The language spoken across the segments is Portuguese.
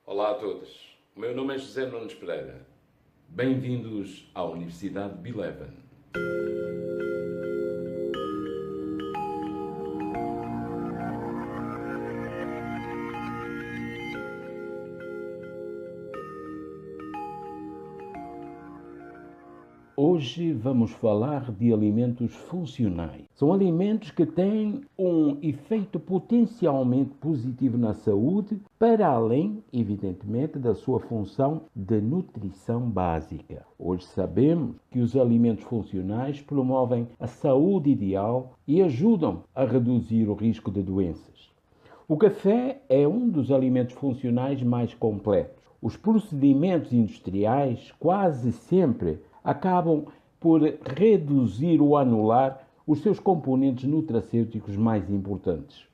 Olá a todos. O meu nome é José Nunes Pereira. Bem-vindos à Universidade Bileven. Hoje vamos falar de alimentos funcionais. São alimentos que têm um efeito potencialmente positivo na saúde, para além, evidentemente, da sua função de nutrição básica. Hoje sabemos que os alimentos funcionais promovem a saúde ideal e ajudam a reduzir o risco de doenças. O café é um dos alimentos funcionais mais completos. Os procedimentos industriais quase sempre acabam por reduzir ou anular os seus componentes nutracêuticos mais importantes.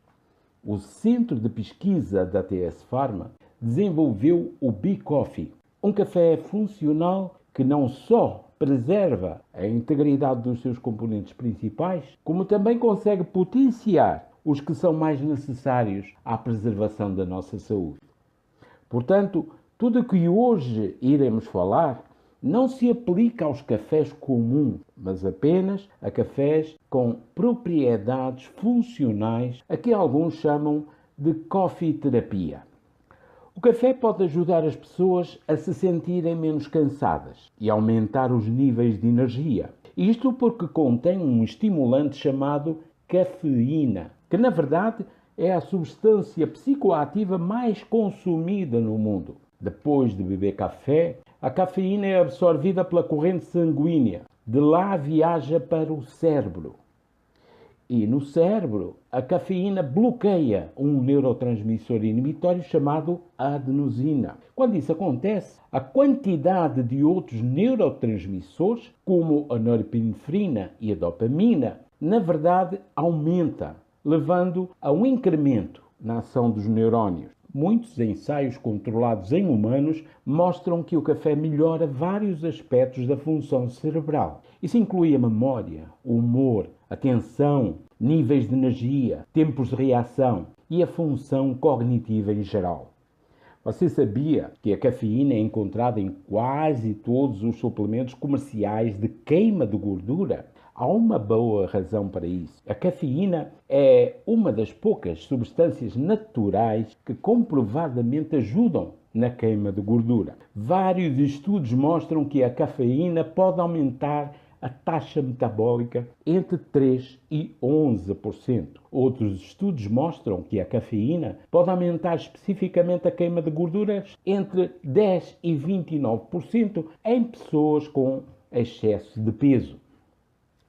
O Centro de Pesquisa da TS Pharma desenvolveu o B-Coffee, um café funcional que não só preserva a integridade dos seus componentes principais, como também consegue potenciar os que são mais necessários à preservação da nossa saúde. Portanto, tudo o que hoje iremos falar não se aplica aos cafés comuns, mas apenas a cafés com propriedades funcionais, a que alguns chamam de coffee terapia. O café pode ajudar as pessoas a se sentirem menos cansadas e aumentar os níveis de energia. Isto porque contém um estimulante chamado cafeína, que na verdade é a substância psicoativa mais consumida no mundo. Depois de beber café, a cafeína é absorvida pela corrente sanguínea. De lá viaja para o cérebro. E no cérebro, a cafeína bloqueia um neurotransmissor inibitório chamado adenosina. Quando isso acontece, a quantidade de outros neurotransmissores, como a norepinefrina e a dopamina, na verdade aumenta, levando a um incremento na ação dos neurónios. Muitos ensaios controlados em humanos mostram que o café melhora vários aspectos da função cerebral. Isso inclui a memória, o humor, a atenção, níveis de energia, tempos de reação e a função cognitiva em geral. Você sabia que a cafeína é encontrada em quase todos os suplementos comerciais de queima de gordura? Há uma boa razão para isso. A cafeína é uma das poucas substâncias naturais que comprovadamente ajudam na queima de gordura. Vários estudos mostram que a cafeína pode aumentar a taxa metabólica entre 3% e 11%. Outros estudos mostram que a cafeína pode aumentar especificamente a queima de gorduras entre 10% e 29% em pessoas com excesso de peso.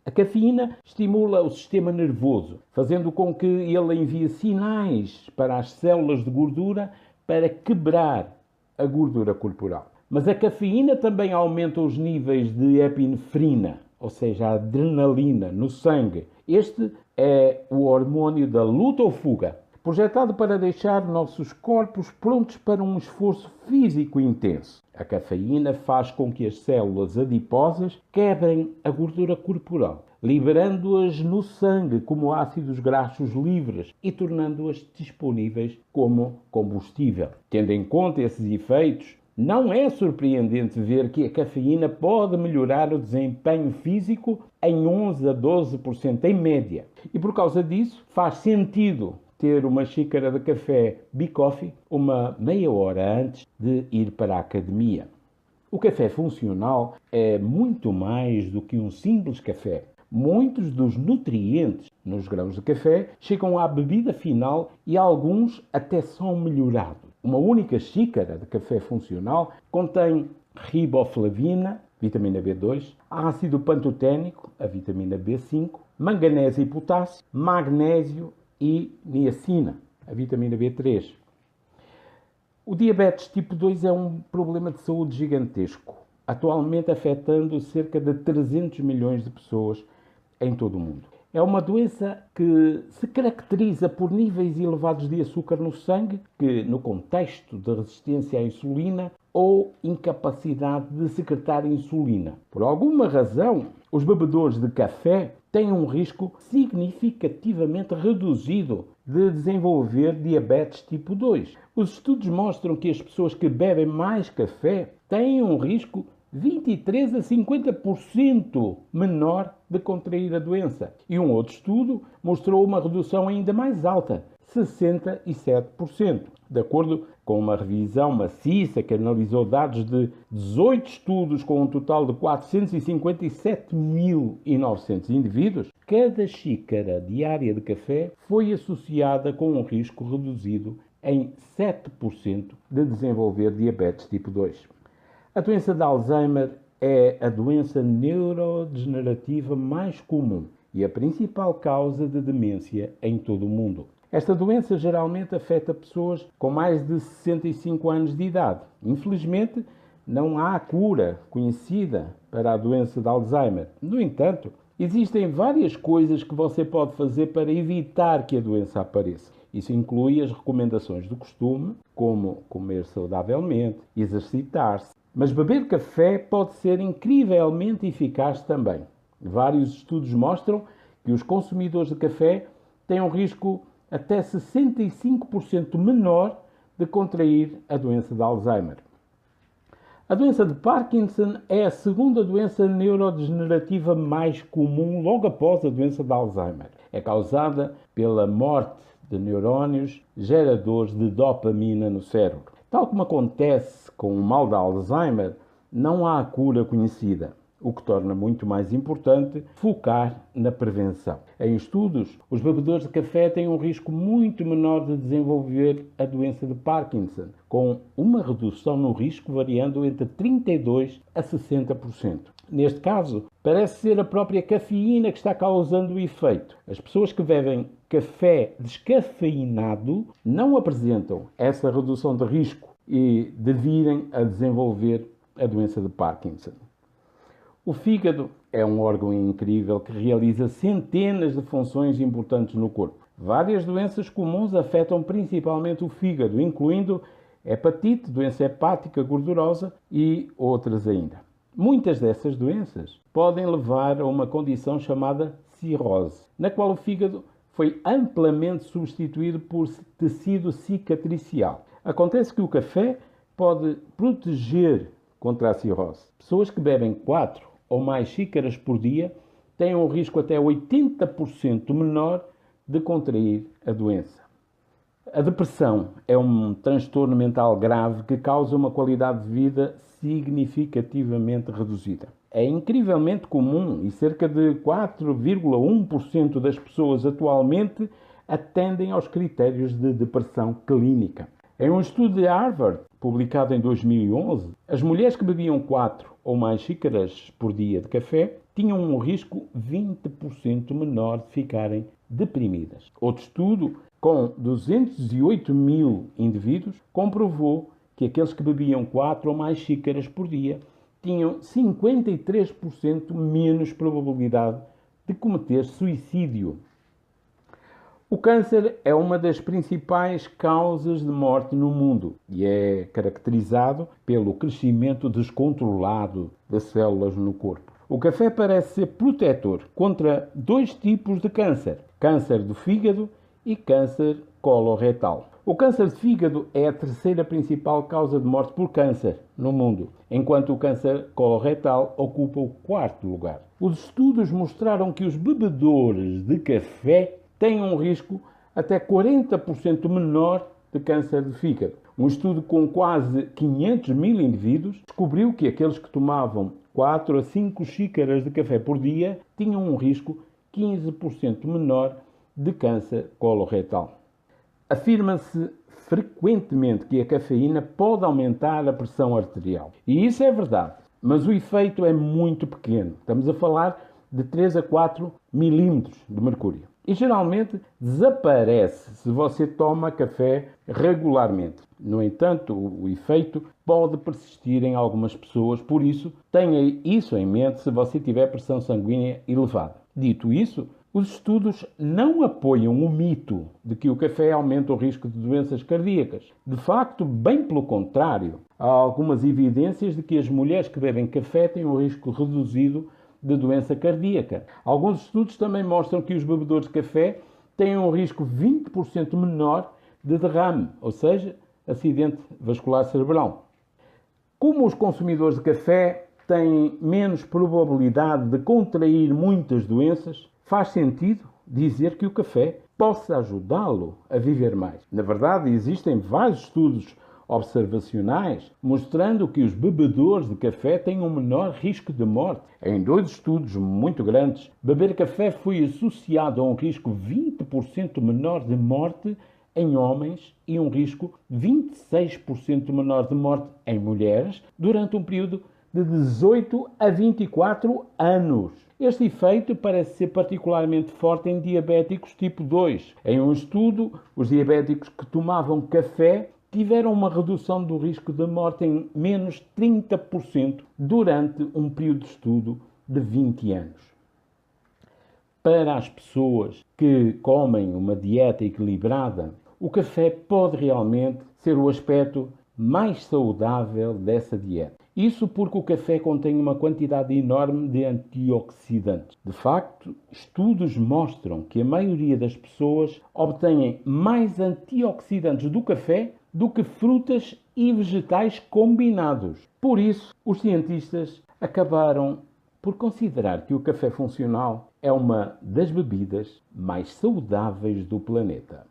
A cafeína estimula o sistema nervoso, fazendo com que ele envie sinais para as células de gordura para quebrar a gordura corporal. Mas a cafeína também aumenta os níveis de epinefrina, ou seja, a adrenalina no sangue. Este é o hormônio da luta ou fuga, projetado para deixar nossos corpos prontos para um esforço físico intenso. A cafeína faz com que as células adiposas quebrem a gordura corporal, liberando-as no sangue como ácidos graxos livres e tornando-as disponíveis como combustível. Tendo em conta esses efeitos, não é surpreendente ver que a cafeína pode melhorar o desempenho físico em 11 a 12% em média. E por causa disso, faz sentido ter uma xícara de café B-Coffee uma meia hora antes de ir para a academia. O café funcional é muito mais do que um simples café. Muitos dos nutrientes nos grãos de café chegam à bebida final e alguns até são melhorados. Uma única xícara de café funcional contém riboflavina, vitamina B2, ácido pantoténico, a vitamina B5, manganésio e potássio, magnésio e niacina, a vitamina B3. O diabetes tipo 2 é um problema de saúde gigantesco, atualmente afetando cerca de 300 milhões de pessoas em todo o mundo. É uma doença que se caracteriza por níveis elevados de açúcar no sangue, que no contexto de resistência à insulina ou incapacidade de secretar insulina. Por alguma razão, os bebedores de café têm um risco significativamente reduzido de desenvolver diabetes tipo 2. Os estudos mostram que as pessoas que bebem mais café têm um risco 23 a 50% menor de contrair a doença. E um outro estudo mostrou uma redução ainda mais alta, 67%. De acordo com uma revisão maciça que analisou dados de 18 estudos com um total de 457.900 indivíduos, cada xícara diária de café foi associada com um risco reduzido em 7% de desenvolver diabetes tipo 2. A doença de Alzheimer é a doença neurodegenerativa mais comum e a principal causa de demência em todo o mundo. Esta doença geralmente afeta pessoas com mais de 65 anos de idade. Infelizmente, não há cura conhecida para a doença de Alzheimer. No entanto, existem várias coisas que você pode fazer para evitar que a doença apareça. Isso inclui as recomendações do costume, como comer saudavelmente, exercitar-se. Mas beber café pode ser incrivelmente eficaz também. Vários estudos mostram que os consumidores de café têm um risco até 65% menor de contrair a doença de Alzheimer. A doença de Parkinson é a segunda doença neurodegenerativa mais comum logo após a doença de Alzheimer. É causada pela morte de neurónios geradores de dopamina no cérebro. Tal como acontece com o mal de Alzheimer, não há cura conhecida, o que torna muito mais importante focar na prevenção. Em estudos, os bebedores de café têm um risco muito menor de desenvolver a doença de Parkinson, com uma redução no risco variando entre 32% a 60%. Neste caso, parece ser a própria cafeína que está causando o efeito. As pessoas que bebem café descafeinado não apresentam essa redução de risco e de virem a desenvolver a doença de Parkinson. O fígado é um órgão incrível que realiza centenas de funções importantes no corpo. Várias doenças comuns afetam principalmente o fígado, incluindo hepatite, doença hepática gordurosa e outras ainda. Muitas dessas doenças podem levar a uma condição chamada cirrose, na qual o fígado foi amplamente substituído por tecido cicatricial. Acontece que o café pode proteger contra a cirrose. Pessoas que bebem 4 ou mais xícaras por dia têm um risco até 80% menor de contrair a doença. A depressão é um transtorno mental grave que causa uma qualidade de vida significativamente reduzida. É incrivelmente comum e cerca de 4,1% das pessoas atualmente atendem aos critérios de depressão clínica. Em um estudo de Harvard, publicado em 2011, as mulheres que bebiam 4 ou mais xícaras por dia de café tinham um risco 20% menor de ficarem deprimidas. Outro estudo, com 208 mil indivíduos, comprovou que aqueles que bebiam 4 ou mais xícaras por dia tinham 53% menos probabilidade de cometer suicídio. O câncer é uma das principais causas de morte no mundo e é caracterizado pelo crescimento descontrolado das células no corpo. O café parece ser protetor contra 2 tipos de câncer: câncer do fígado e câncer coloretal. O câncer de fígado é a terceira principal causa de morte por câncer no mundo, enquanto o câncer coloretal ocupa o 4º lugar. Os estudos mostraram que os bebedores de café têm um risco até 40% menor de câncer de fígado. Um estudo com quase 500 mil indivíduos descobriu que aqueles que tomavam 4 a 5 xícaras de café por dia tinham um risco 15% menor de câncer coloretal. Afirma-se frequentemente que a cafeína pode aumentar a pressão arterial. E isso é verdade, mas o efeito é muito pequeno. Estamos a falar de 3 a 4 milímetros de mercúrio. E geralmente desaparece se você toma café regularmente. No entanto, o efeito pode persistir em algumas pessoas, por isso tenha isso em mente se você tiver pressão sanguínea elevada. Dito isso, os estudos não apoiam o mito de que o café aumenta o risco de doenças cardíacas. De facto, bem pelo contrário, há algumas evidências de que as mulheres que bebem café têm um risco reduzido de doença cardíaca. Alguns estudos também mostram que os bebedores de café têm um risco 20% menor de derrame, ou seja, acidente vascular cerebral. Como os consumidores de café têm menos probabilidade de contrair muitas doenças, faz sentido dizer que o café possa ajudá-lo a viver mais. Na verdade, existem vários estudos observacionais mostrando que os bebedores de café têm um menor risco de morte. Em 2 estudos muito grandes, beber café foi associado a um risco 20% menor de morte em homens e um risco 26% menor de morte em mulheres durante um período de 18 a 24 anos. Este efeito parece ser particularmente forte em diabéticos tipo 2. Em um estudo, os diabéticos que tomavam café tiveram uma redução do risco de morte em menos 30% durante um período de estudo de 20 anos. Para as pessoas que comem uma dieta equilibrada, o café pode realmente ser o aspecto mais saudável dessa dieta. Isso porque o café contém uma quantidade enorme de antioxidantes. De facto, estudos mostram que a maioria das pessoas obtêm mais antioxidantes do café do que frutas e vegetais combinados. Por isso, os cientistas acabaram por considerar que o café funcional é uma das bebidas mais saudáveis do planeta.